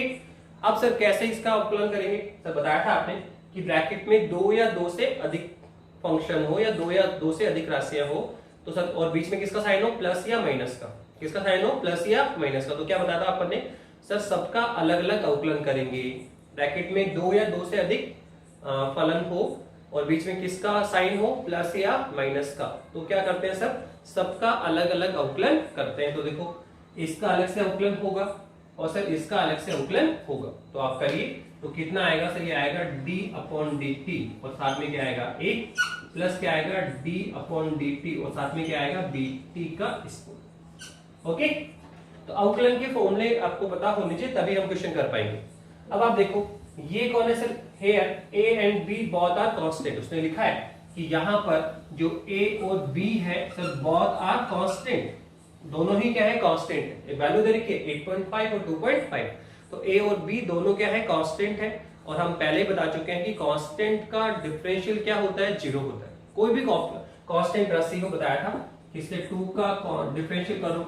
अब सर कैसे इसका अवकलन करेंगे? सर बताया था आपने कि ब्रैकेट में 2 या 2 से अधिक फंक्शन हो या 2 या 2 से अधिक राशियां हो, तो सर और बीच में किसका साइन हो? प्लस या माइनस का। किसका साइन हो? प्लस या माइनस का। तो क्या बताया था आपने? सर सबका अलग अलग अवकलन करेंगे। ब्रैकेट में 2 या 2 से अधिक फलन हो और बीच में किसका साइन हो? प्लस या माइनस का। तो क्या करते हैं सर? सबका अलग अलग अवकलन करते हैं। तो देखो, इसका अलग से अवकलन होगा और सर इसका अलग से अवकलन होगा, तो आप करिए। तो कितना आएगा सर? ये आएगा d अपॉन dt, और साथ में क्या आएगा? a प्लस क्या आएगा? d अपॉन dt, और साथ में क्या आएगा? bt का स्क्वायर। ओके, तो अवकलन के फॉर्मूले आपको पता होने चाहिए, तभी हम क्वेश्चन कर पाएंगे। अब आप देखो, ये कौन है sir? Here a and b both are constant. उसने लिखा है कि यहाँ पर जो a और b है सर बोथ आर कांस्टेंट, दोनों ही क्या है? कांस्टेंट है। वैल्यू दे रखी है 8.5 और 2.5, तो a और b दोनों क्या है? कांस्टेंट है। और हम पहले बता चुके हैं कि कांस्टेंट का डिफरेंशियल क्या होता है? 0 होता है। कोई भी कांस्टेंट राशि को बताया था कि इसलिए 2 का डिफरेंशियल करो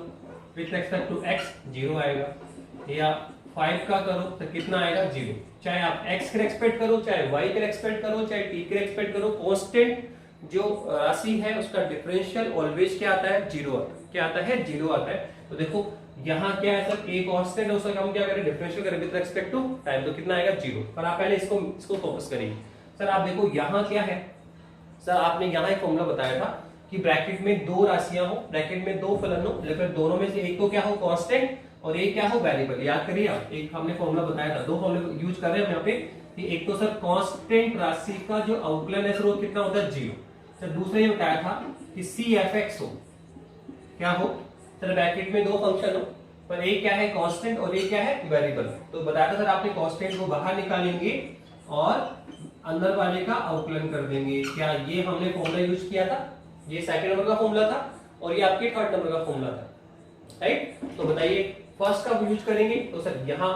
विथ रिस्पेक्ट टू x 0 आएगा, या 5 का करो तो कितना आएगा? 0। चाहे आप x के एक्सपेक्ट करो, चाहे y के एक्सपेक्ट करो, चाहे t के एक्सपेक्ट करो, कांस्टेंट जो राशि है उसका डिफरेंशियल ऑलवेज क्या आता है? 0 आता है। क्या आता है? 0 आता है। तो देखो यहाँ क्या है सर? a कांस्टेंट है, उसका हम क्या करें? डिफरेंशियल करें विद रिस्पेक्ट टू टाइम, तो कितना आएगा? 0। पर आप पहले इसको फोकस करिए। सर आप देखो यहाँ क्या है? सर आपने यहाँ एक फॉर्मूला बताया था कि ब्रैकेट में 2 राशियां हो, ब्रैकेट में 2 फलन हो, लेकिन दोनों में से एक को क्या हो? कांस्टेंट, और एक क्या हो? वेरिएबल। याद करिए आप, एक हमने फॉर्मूला बताया था, 2 फॉर्मूले यूज कर रहे हैं हम यहाँ पे कि एक तो सर कांस्टेंट राशि का जो अवकलन है सर वो कितना होता है? 0। सर दूसरा ये बताया था कि CFX हो, क्या हो? सर ब्रैकेट में 2 फंक्शन हो, पर एक क्या है? कांस्टेंट, और एक क्या है? वेरिएबल। तो बताया था सर आपने कांस्टेंट को बाहर निकालेंगे और अंदर वाले का अवकलन कर देंगे। क्या ये हमने फॉर्मूला यूज किया था? ये सेकंड नंबर का फॉर्मूला था और ये आपके थर्ड नंबर का फॉर्मूला था, राइट? तो बताइए फर्स्ट का यूज करेंगे तो सर यहाँ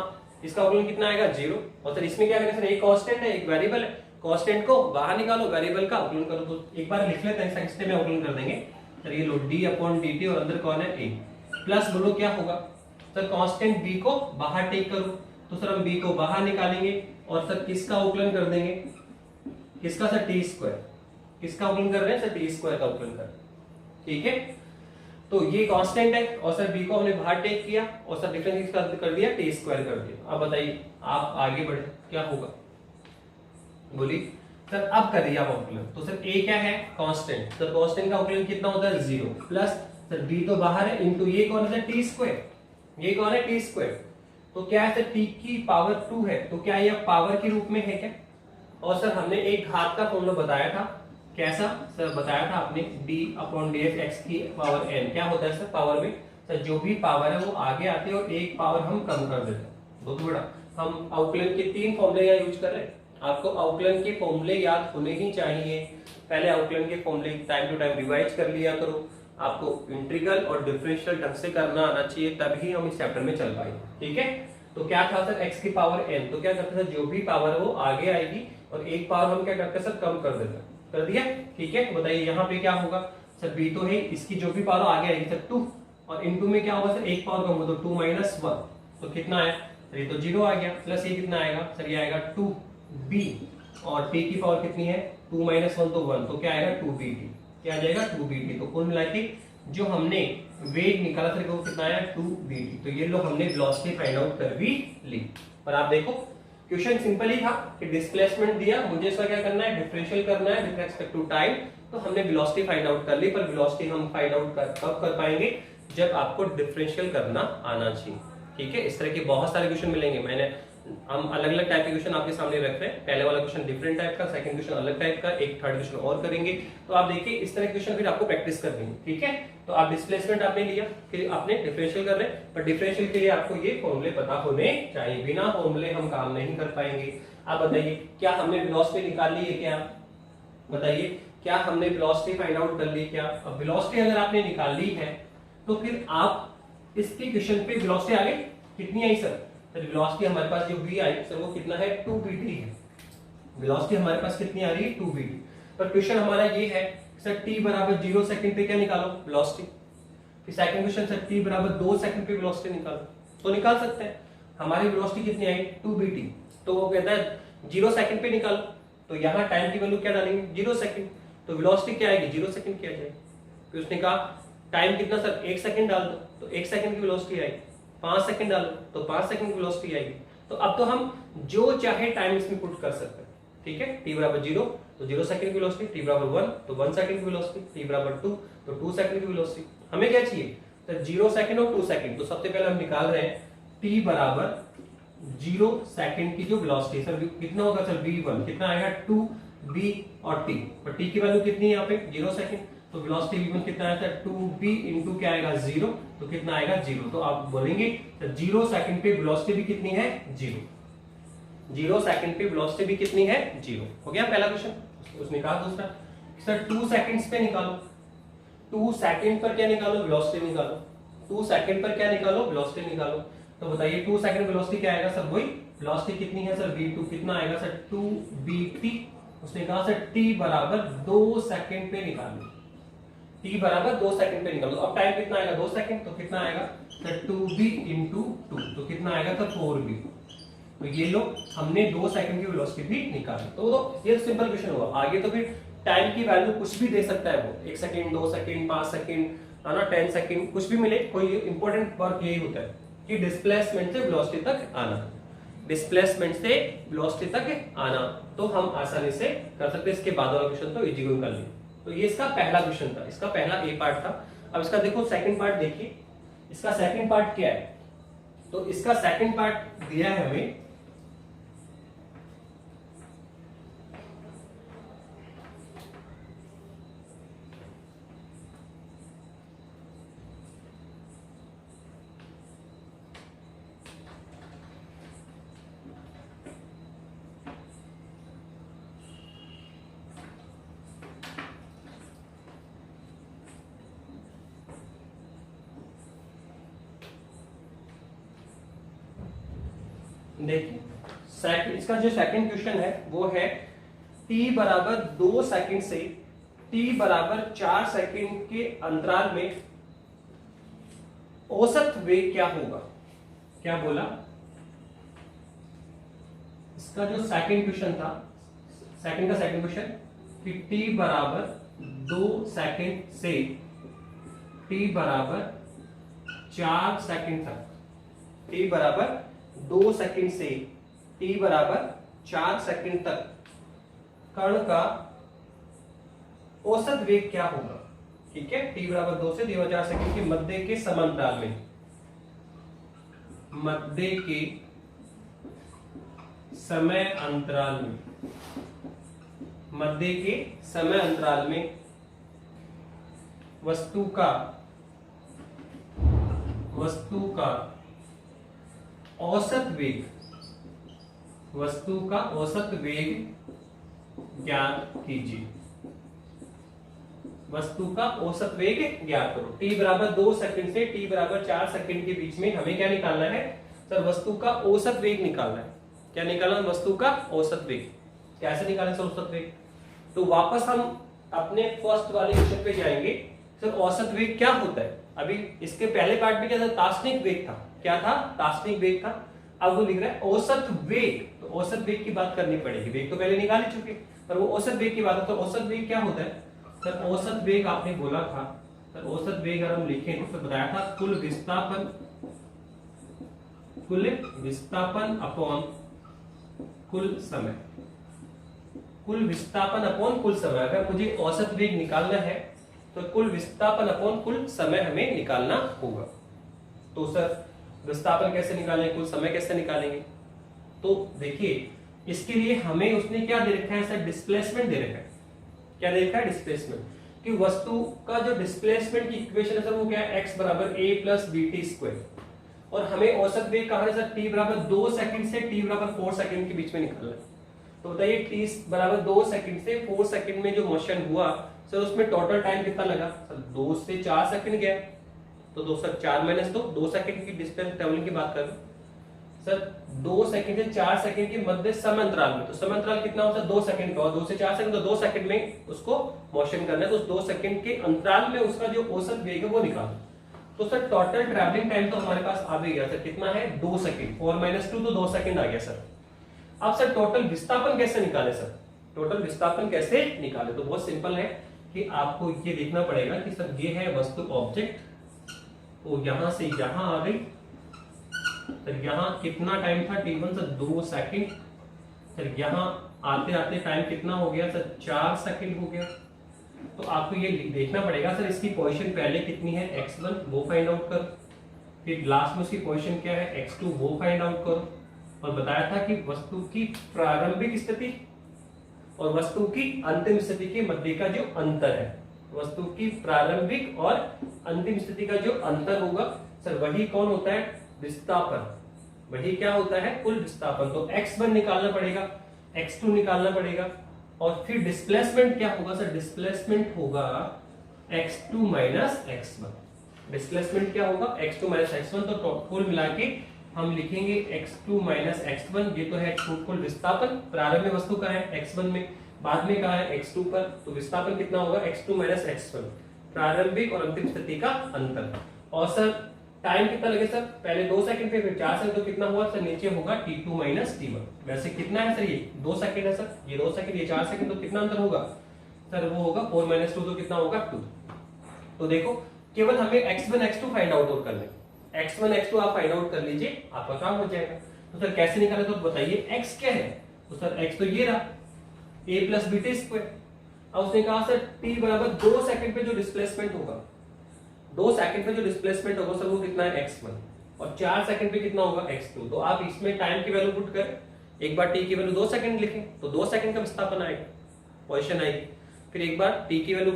इसका अवकलन कितना आएगा? 0। और सर इसमें क्या करेंगे? सर एक कांस्टेंट है, एक वेरिएबल है, कांस्टेंट को बाहर निकालो, वेरिएबल का अवकलन करो। तो एक बार लिख लेते हैं, सेकंड में अवकलन कर देंगे। सर ये लो d अपॉन dt, और अंदर कौन है? a, प्लस बोलो क्या होगा? सर कांस्टेंट b को बाहर टेक करो, तो सर हम b को बाहर निकालेंगे और सर किसका अवकलन कर देंगे, किसका सर टी स्क्वायर, किसका अवकलन कर रहे हैं सर टी स्क्वायर का अवकलन कर रहे हैं, ठीक है। तो ये कांस्टेंट है और सर b को हमने बाहर टेक किया और सर डिफरेंस कर दिया टी स्क्वायर कर दिया। अब बताइए आप आगे बढ़े क्या होगा, बोलिए सर। अब कर दिया आप अवकलन, तो सर a क्या है कांस्टेंट, तो कांस्टेंट का अवकलन कितना होता है 0 प्लस सर b तो बाहर है इनटू ये कौन है टी स्क्वायर, ये कौन है टी स्क्वायर, तो क्या है सर t की पावर 2 है, तो क्या ये पावर के रूप में है क्या। और सर हमने एक घात का फॉर्मूला बताया था, कैसा सर बताया था आपने, d/dx x की पावर n क्या होता है सर पावर में, सर जो भी पावर है वो आगे आती है और एक पावर हम कम कर देते हैं। बहुत बड़ा हम अवकलन के 3 फॉर्मूले यहाँ यूज कर रहे हैं, आपको अवकलन के फॉर्मूले याद होने ही चाहिए। पहले अवकलन के फॉर्मूले टाइम टू टाइम रिवाइज कर लिया करो, आपको इंटीग्रल और डिफरेंशियल ढंग से करना आना चाहिए, तभी हम इस चैप्टर में चल पाएंगे, ठीक है। तो क्या था सर x की पावर n, तो क्या करते हैं जो भी पावर है वो आगे आएगी और एक पावर हम क्या करते हैं सर कम कर देते हैं, कर दिया, ठीक है। तो बताइए यहाँ पे क्या होगा सर b तो है, इसकी जो भी पावर आगे आएगी सर 2 और इनटू में क्या होगा सर एक पावर कम होगा तो 2 - 1 तो कितना आया सर, ये तो 0 आ गया, प्लस ये कितना आएगा सर, ये आएगा 2b और t की पावर कितनी है 2 - 1 तो 1, तो क्या आएगा 2bt, क्या आ जाएगा 2bt। तो कुल मिला के जो हमने वेग निकाला सर वो कितना आया 2bt। तो ये लो हमने वेलोसिटी फाइंड आउट कर भी ली। और आप देखो क्वेश्चन सिंपल ही था कि डिस्प्लेसमेंट दिया, मुझे इसका क्या करना है डिफरेंशियल करना है विद रिस्पेक्ट टू टाइम, तो हमने वेलोसिटी फाइंड आउट कर ली। पर वेलोसिटी हम फाइंड आउट कब कर पाएंगे, जब आपको डिफरेंशियल करना आना चाहिए, ठीक है। इस तरह के बहुत सारे क्वेश्चन मिलेंगे, हम अलग अलग टाइप के क्वेश्चन आपके सामने रख रहे हैं। पहले वाला क्वेश्चन डिफरेंट टाइप का, सेकंड क्वेश्चन अलग टाइप का, एक थर्ड क्वेश्चन और करेंगे। तो आप देखिए इस तरह के क्वेश्चन फिर आपको प्रैक्टिस कर देंगे, ठीक है। तो आप डिस्प्लेसमेंट आपने लिया, फिर आपने डिफरेंशियल कर रहे हैं, पर डिफरेंशियल के लिए आपको ये फॉर्मूले पता होने चाहिए, बिना फॉर्मूले हम काम नहीं कर पाएंगे। आप बताइए क्या हमने वेलोसिटी निकाल ली है क्या, बताइए क्या हमने वेलोसिटी फाइंड आउट कर ली क्या। अब वेलोसिटी अगर आपने निकाल ली है तो फिर आप इसके क्वेश्चन पे वेलोसिटी आगे कितनी आई सर, वेलोसिटी हमारे पास जो v आई सर वो कितना है 2bt है, वेलोसिटी हमारे पास कितनी आ रही है 2bt। पर क्वेश्चन हमारा ये है सर t बराबर 0 सेकंड पे क्या निकालो वेलोसिटी, फिर सेकंड क्वेश्चन सर t बराबर 2 सेकंड पे वेलोसिटी निकालो, तो निकाल सकते हैं। हमारी वेलोसिटी कितनी आई 2bt, तो वो कहता है 0 सेकंड पे निकालो, तो यहाँ टाइम की वैल्यू क्या डालेंगे 0 सेकंड, तो वेलोसिटी क्या आएगी 0 सेकंड की आ जाएगी। फिर उसने कहा टाइम कितना सर 1 सेकंड डाल दो, तो 1 सेकंड की वेलोसिटी आएगी, 5 सेकंड डालो तो 5 सेकंड की वेलोसिटी आएगी। तो अब तो हम जो चाहे टाइम इसमें पुट कर सकते हैं, ठीक है। t बराबर 0 तो 0 सेकंड की वेलोसिटी, t बराबर 1 तो 1 सेकंड की वेलोसिटी, t बराबर 2 तो 2 सेकंड की वेलोसिटी। हमें क्या चाहिए तो 0 सेकंड और 2 सेकंड, तो सबसे पहले हम निकाल रहे हैं t बराबर 0 सेकंड की जो वेलोसिटी सर कितना होगा सर v1 कितना आएगा 2b और t, पर t की वैल्यू कितनी है यहाँ पे 0 सेकंड, तो वेलोसिटी v1 कितना आया था 2b इनटू क्या आएगा 0, तो कितना आएगा 0। तो आप बोलेंगे 0 सेकंड पे वेलोसिटी भी कितनी है 0, 0 सेकंड पे वेलोसिटी भी कितनी है 0। हो गया पहला क्वेश्चन। उसने कहा दूसरा सर 2 सेकंड्स पे निकालो, 2 सेकंड पर क्या निकालो वेलोसिटी निकालो, 2 सेकंड पर क्या निकालो वेलोसिटी निकालो। तो बताइए 2 सेकंड वेलोसिटी क्या आएगा सर, वही वेलोसिटी कितनी है सर v2 कितना आएगा सर 2bt। उसने कहा सर t बराबर 2 सेकंड पे निकालो, t बराबर 2 सेकंड पे निकालो। अब टाइम कितना आएगा 2 सेकंड, तो कितना आएगा सर 2b इंटू 2 तो कितना आएगा सर 4b। तो ये लो हमने 2 सेकंड की वेलोसिटी भी निकाली। तो ये सिंपल क्वेश्चन हुआ। आगे तो फिर टाइम की वैल्यू कुछ भी दे सकता है, वो 1 सेकंड 2 सेकंड 5 सेकंड है ना 10 सेकंड कुछ भी मिले। कोई इंपॉर्टेंट वर्क यही होता है कि डिस्प्लेसमेंट से वेलोसिटी तक आना, डिस्प्लेसमेंट से वेलोसिटी तक आना, तो हम आसानी से कर सकते हैं। इसके बाद वाला क्वेश्चन तो इजी गोइंग कर लिया। तो ये इसका पहला क्वेश्चन था, इसका पहला ए पार्ट था। अब इसका देखो सेकंड पार्ट देखिए, इसका सेकंड पार्ट क्या है। तो इसका सेकंड पार्ट दिया है हमें देखिए इसका जो सेकंड क्वेश्चन है वो है t बराबर 2 सेकंड से t बराबर 4 सेकंड के अंतराल में औसत वेग क्या होगा। क्या बोला, इसका जो सेकंड क्वेश्चन था, सेकंड का सेकंड क्वेश्चन कि t बराबर 2 सेकंड से t बराबर 4 सेकंड तक, t बराबर 2 सेकंड से t बराबर 4 सेकंड तक कण का औसत वेग क्या होगा। ठीक है, t बराबर 2 से 4 सेकंड के मध्य के समांतराल में, मध्य के समय अंतराल में, मध्य के समय अंतराल में वस्तु का औसत वेग, वस्तु का औसत वेग ज्ञात कीजिए। वस्तु का औसत वेग ज्ञात करो। t बराबर 2 सेकंड से t बराबर 4 सेकंड के बीच में हमें क्या निकालना है सर, वस्तु का औसत वेग निकालना है। क्या निकालना है, वस्तु का औसत वेग। कैसे निकालें सर औसत वेग, तो वापस हम अपने फर्स्ट वाले क्वेश्चन पे जाएंगे। सर औसत वेग क्या होता है, अभी इसके पहले पार्ट में क्या था, तात्क्षणिक वेग था। क्या था, तात्क्षणिक वेग था। अब वो लिख रहा है औसत वेग, तो औसत वेग की बात करनी पड़ेगी। वेग तो पहले निकाल ही चुके, पर वो औसत वेग की बात है। तो औसत वेग क्या होता है सर, औसत वेग आपने बोला था सर, औसत वेग अगर हम लिखें तो बताया था कुल विस्थापन अपॉन कुल समय, कुल विस्थापन अपॉन कुल समय। अगर मुझे औसत वेग निकालना है तो कुल विस्थापन अपॉन कुल समय हमें निकालना होगा। तो सर विस्थापन कैसे निकालेंगे, कुल समय कैसे निकालेंगे, तो देखिए इसके लिए हमें उसने क्या दे रखा है सर, डिस्प्लेसमेंट दे रखा है। क्या दे रखा है, डिस्प्लेसमेंट, कि वस्तु का जो डिस्प्लेसमेंट की इक्वेशन है सर वो क्या है, x बराबर a plus B T square. और हमें औसत वेग कहा है सर, t बराबर 2 सेकंड से t बराबर 4 सेकंड के बीच में निकालना है। तो बताइए t बराबर 2 सेकंड से 4 सेकंड में जो मोशन हुआ सर, उसमें टोटल टाइम कितना लगा सर, 2 से 4 सेकंड गया। तो 2 सर 4 माइनस 2 सेकंड की डिस्टेंस ट्रेवलिंग की बात कर सर, 2 सेकंड से 4 सेकंड के मध्य समय अंतराल में, तो समय अंतराल कितना होता है 2 सेकंड का, और 2 से 4 सेकंड, तो 2 सेकंड में उसको मोशन करना है। तो उस 2 सेकंड के अंतराल में उसका जो औसत वेग है वो निकालो। तो सर टोटल ट्रैवलिंग टाइम तो हमारे पास आ भी गया सर, कितना है 2 सेकंड, 4 माइनस 2 तो 2 सेकंड आ गया सर। अब सर टोटल विस्थापन कैसे निकाले सर, टोटल विस्थापन कैसे निकाले, तो बहुत सिंपल है कि आपको ये देखना पड़ेगा कि सर ये है वस्तु ऑब्जेक्ट, तो यहां से यहां आ गई। सर यहाँ कितना टाइम था t1 सर 2 सेकंड। सर यहाँ आते आते टाइम कितना हो गया सर, 4 सेकंड हो गया। तो आपको ये देखना पड़ेगा सर, इसकी पोजीशन पहले कितनी है x1 वो फाइंड आउट करो, फिर लास्ट में उसकी पोजीशन क्या है x2 वो फाइंड आउट करो। और बताया था कि वस्तु की प्रारंभिक स्थिति और वस्तु की अंतिम स्थिति के मध्य का जो अंतर है, वस्तु की प्रारंभिक और अंतिम स्थिति का जो अंतर होगा सर, वही कौन होता है, विस्थापन। वही क्या होता है, कुल विस्थापन। तो x1 निकालना पड़ेगा, x2 निकालना पड़ेगा, और फिर डिस्प्लेसमेंट क्या होगा सर, डिस्प्लेसमेंट होगा x2 माइनस x1। डिस्प्लेसमेंट क्या होगा, x2 माइनस x1। तो कुल मिला के हम लिखेंगे x2 माइनस x1। ये तो है कुल विस्थापन, प्रारंभ में वस्तु का है x1 में, बाद में कहा है x2 पर। तो विस्थापन कितना होगा, x2 माइनस x1, प्रारंभिक और अंतिम स्थिति का अंतर। और सर टाइम कितना लगे सर, पहले 2 सेकंड पे फिर 4 सेकंड, तो कितना हुआ सर, नीचे होगा t2 माइनस t1। वैसे कितना है सर, ये 2 सेकंड है सर, ये 2 सेकंड, ये 4 सेकंड, तो कितना अंतर होगा सर, वो होगा 4 माइनस 2, तो कितना होगा 2। तो देखो केवल हमें x1 x2 फाइंड आउट करना है, x1 x2 आप फाइंड आउट कर लीजिए, आपका काम हो जाएगा। तो सर कैसे निकाले, तो बताइए x क्या है, तो सर x तो ये रहा a plus B T square. अब उसने कहा सर t बराबर 2 सेकंड पे जो डिस्प्लेसमेंट होगा, 2 सेकंड पे जो डिस्प्लेसमेंट होगा सर वो कितना है x1, और 4 सेकंड पे कितना होगा x2। तो आप इसमें टाइम की वैल्यू पुट कर, एक बार t की वैल्यू 2 सेकंड लिखें तो 2 सेकंड का विस्थापन आएगा, पोजीशन आएगी। फिर एक बार t की वैल्यू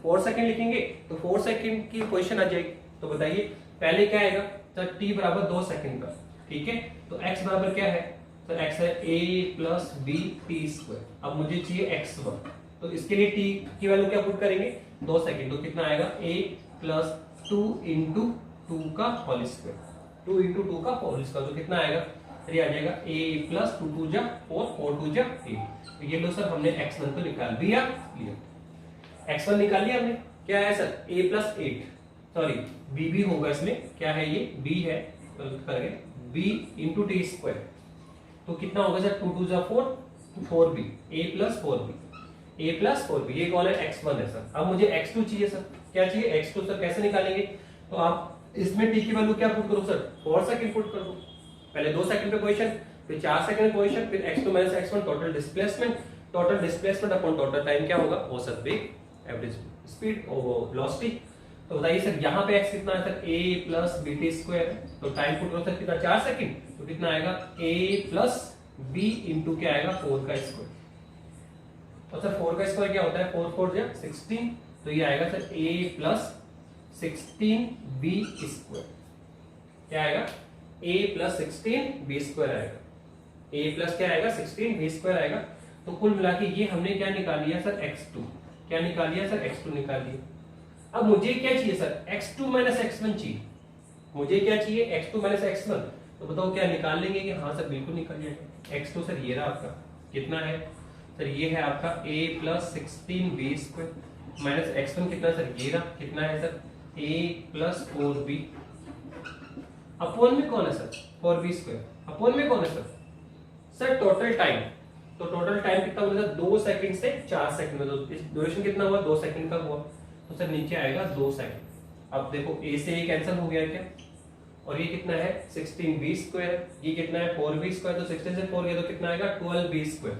4 सेकंड लिखेंगे तो 4 सेकंड की पोजीशन आ जाएगी। तो बताइए पहले क्या आएगा सर, t बराबर 2 सेकंड का, ठीक है। तो x बराबर क्या है सर, x है a plus B T square. अब मुझे चाहिए x1, तो इसके लिए t की वैल्यू क्या पुट करेंगे, 2 सेकंड, तो कितना आएगा a प्लस 2 इंटू 2 का होल स्क्वायर, 2 इंटू 2 का होल स्क्वायर, तो कितना आएगा सर, ये आ जाएगा a प्लस 2 2 जा 4, 4 2 जा 8। तो ये लो सर हमने x1 को निकाल दिया, क्लियर। x1 निकाल लिया हमने, क्या है sir a plus 8, sorry b भी होगा इसमें, क्या है ये b है, तो करेंगे b इंटू टी स्क्वायर, तो कितना होगा sir 2 2 4 4b a plus 4b, ये कौन है x1 है सर। अब मुझे x2 चाहिए सर, क्या चाहिए x2 सर, कैसे निकालेंगे, तो आप इसमें t की वैल्यू क्या पुट करो सर 4 सेकंड पुट कर दो, पहले 2 सेकंड पे पोजीशन, फिर 4 सेकंड पोजीशन, फिर x2 minus x1 total displacement upon total time क्या होगा औसत वेग, एवरेज स्पीड और वेलोसिटी। तो बताइए सर यहाँ पे x कितना है sir a plus B T square, तो टाइम पुट करो सर कितना 4 सेकंड, तो कितना आएगा a प्लस b इंटू क्या आएगा 4 का स्क्वायर, तो सर 4 का स्क्वायर क्या होता है 4 4 या 16, तो ये आएगा sir a plus 16b square, क्या आएगा a प्लस 16b स्क्वायर आएगा, a प्लस क्या आएगा 16b स्क्वायर आएगा। तो कुल मिला के ये हमने क्या निकाल लिया सर x2, क्या निकाल लिया सर x2 निकाल लिया। अब मुझे क्या चाहिए सर x2 माइनस x1 चाहिए, मुझे क्या चाहिए x2 माइनस x1, तो बताओ क्या निकाल लेंगे कि हाँ सर बिल्कुल निकाल लिया। x2 सर ये रहा आपका, कितना है सर ये है आपका a plus 16b square minus x1 कितना सर ये रहा, कितना है sir a plus 4b, upon में कौन है सर 4b स्क्वायर, अपॉन में कौन है सर टोटल टाइम, तो टोटल टाइम कितना हुआ सर 2 सेकंड से 4 सेकंड में, तो ड्यूरेशन कितना हुआ 2 सेकंड का हुआ, तो सर नीचे आएगा 2 सेकंड। अब देखो a से a कैंसिल हो गया क्या, और ये कितना है 16b स्क्वायर, ये कितना है 4b स्क्वायर, तो 16 से 4 गया तो कितना आएगा 12b स्क्वायर।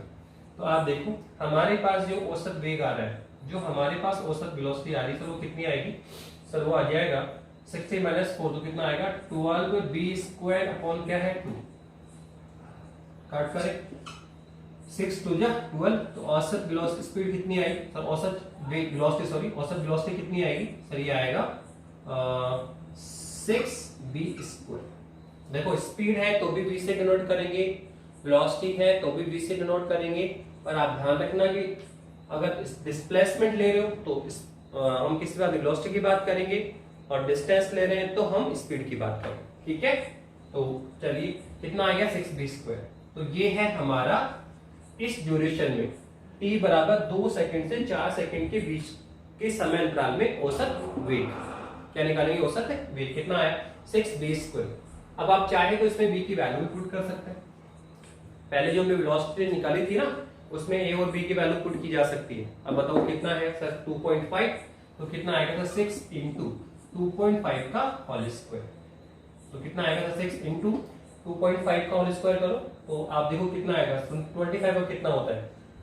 तो आप देखो हमारे पास जो औसत वेग आ रहा है, जो हमारे पास औसत वेलोसिटी आ रही है सर वो कितनी आएगी सर, वो आ जाएगा 60 माइनस 4, तो कितना आएगा 12b स्क्वायर अपॉन क्या है 2, काट करें 6 2 जा 12, तो औसत वेलोसिटी स्पीड कितनी आई सर, औसत वेलोसिटी कितनी आएगी सर, ये आएगा 6b स्क्वायर। देखो स्पीड है तो भी b से डिनोट करेंगे, वेलोसिटी है तो भी b से डिनोट करेंगे, पर आप ध्यान रखना कि अगर डिस्प्लेसमेंट ले रहे हो तो हम किसी बात वेलोसिटी की बात करेंगे, और डिस्टेंस ले रहे हैं तो हम स्पीड की बात करेंगे, ठीक है। तो चलिए कितना आ गया 6b स्क्वायर, तो ये है हमारा इस ड्यूरेशन में t बराबर 2 सेकंड से 4 सेकंड के बीच के समय अंतराल में औसत वेग, क्या निकालेंगे औसत वेग कितना आया 6b स्क्वायर। अब आप चाहे तो इसमें b की वैल्यू भी पुट कर सकते हैं, पहले जो हमने वेलोसिटी निकाली थी ना उसमें a और b की वैल्यू पुट की जा सकती है। अब बताओ कितना है सर 2.5, तो कितना आएगा सर 6 इंटू 2.5 का होल स्क्वायर, तो कितना आएगा सर 6 इंटू 2.5 का होल स्क्वायर करो तो आप देखो कितना आएगा 25 का कितना होता है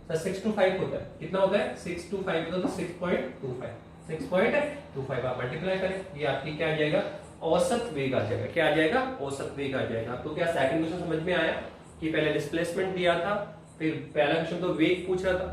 सर 6 to 5 होता है, कितना होता है 6 to 5 तो 6.25 आप मल्टीप्लाई करें, ये आपकी क्या आ जाएगा औसत वेग आ जाएगा, क्या आ जाएगा औसत वेग आ जाएगा। तो क्या सेकंड क्वेश्चन समझ में आया कि पहले डिस्प्लेसमेंट दिया था, फिर पहला क्वेश्चन तो वेग पूछ रहा था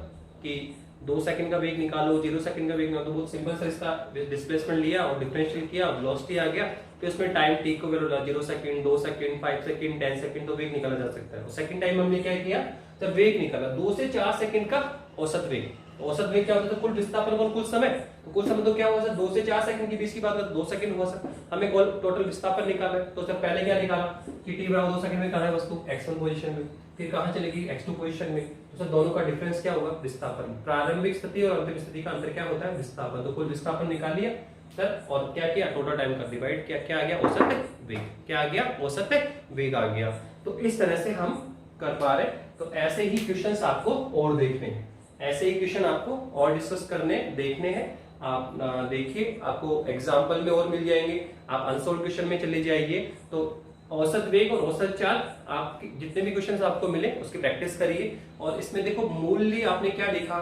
कि 2 सेकंड का वेग निकालो 0 सेकंड का वेग निकालो, तो बहुत सिंपल सा इसका डिस्प्लेसमेंट लिया और डिफरेंशियल किया, वेलोसिटी आ गया, फिर उसमें टाइम t को value 0 second 2 second 5 second 10 second तो वेग निकाला जा सकता है। सेकंड टाइम हमने क्या किया जब वेग निकाला 2 से 4 सेकंड का औसत वेग, औसत वेग क्या होता है कुल विस्थापन और कुल समय, तो कुल समय तो क्या हुआ सर 2 से 4 सेकंड के बीच की बात है 2 सेकंड हुआ सर, हमें टोटल विस्थापन निकालना है। तो सर पहले क्या निकाला कि t बराबर 2 सेकंड में कहां है वस्तु x1 पोजीशन में, फिर कहां चलेगी x2 पोजीशन में, तो सर दोनों का डिफरेंस क्या होगा विस्थापन, प्रारंभिक स्थिति और अंतिम स्थिति का अंतर क्या होता है विस्थापन। तो कुल विस्थापन निकाल लिया सर और क्या किया टोटल टाइम कर डिवाइड किया, क्या आ गया औसत वेग, क्या आ गया औसत वेग आ गया। तो इस तरह से हम कर पा रहे। तो ऐसे ही क्वेश्चंस आपको और देखने हैं, ऐसे ही क्वेश्चन आपको और डिस्कस करने देखने हैं। आप देखिए आपको एग्जाम्पल में और मिल जाएंगे, आप अनसोल्व क्वेश्चन में चले जाइए। तो औसत वेग और औसत चाल आप जितने भी क्वेश्चंस आपको मिले उसकी प्रैक्टिस करिए। और इसमें देखो मूल्य आपने क्या लिखा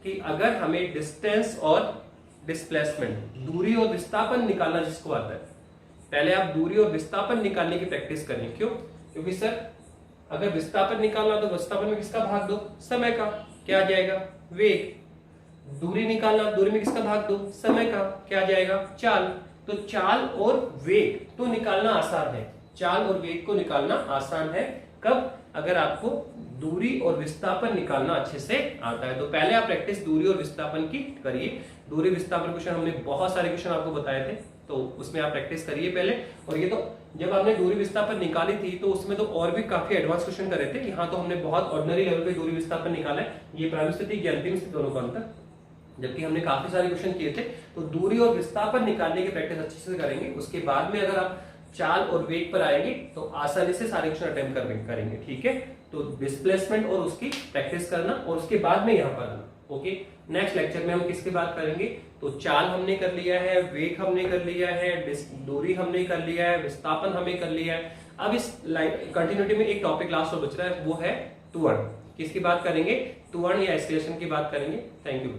कि अगर हमें डिस्टेंस और डिस्प्लेसमेंट दूरी और विस्थापन निकालना जिसको आता है, पहले आप दूरी और विस्थापन निकालने की प्रैक्टिस करें। क्यों? क्योंकि सर अगर विस्थापन निकालना तो विस्थापन में किसका भाग दो समय का, क्या आ जाएगा वेग। दूरी निकालना दूरी में किसका भाग दो समय का, क्या आ जाएगा चाल। तो चाल और वेग तो निकालना आसान है, चाल और वेग को निकालना आसान है कब, अगर आपको दूरी और विस्थापन निकालना अच्छे से आता है। तो पहले आप प्रैक्टिस दूरी और विस्थापन की करिए। दूरी विस्थापन क्वेश्चन हमने बहुत सारे क्वेश्चन आपको बताए थे, तो उसमें आप प्रैक्टिस करिए पहले। और ये तो जब आपने दूरी विस्थापन निकाली थी तो उसमें तो और भी काफी एडवांस क्वेश्चन करे थे। यहाँ तो हमने बहुत ऑर्डिनरी लेवल पे दूरी विस्थापन निकाला है, ये प्रारंभिक स्थिति की अंतिम स्थिति दोनों का अंतर, जबकि हमने काफी सारे क्वेश्चन किए थे। तो दूरी और विस्थापन निकालने की प्रैक्टिस अच्छे से करेंगे। उसके बाद में अगर आप चाल और वेग पर आएंगे तो आसानी से सारे क्वेश्चन अटेम्प्ट करेंगे। ठीक है, तो डिस्प्लेसमेंट और उसकी प्रैक्टिस करना और उसके बाद में यहाँ पर आना। ओके, नेक्स्ट लेक्चर में हम किसकी बात करेंगे, तो चाल हमने कर लिया है, वेग हमने कर लिया है, दूरी हमने कर लिया है, विस्थापन हमने कर लिया है। अब इस लाइन कंटिन्यूटी में एक टॉपिक लास्ट और बच रहा है, वो है त्वरण। किसकी बात करेंगे, त्वरण या एक्सीलरेशन की बात करेंगे। Thank you.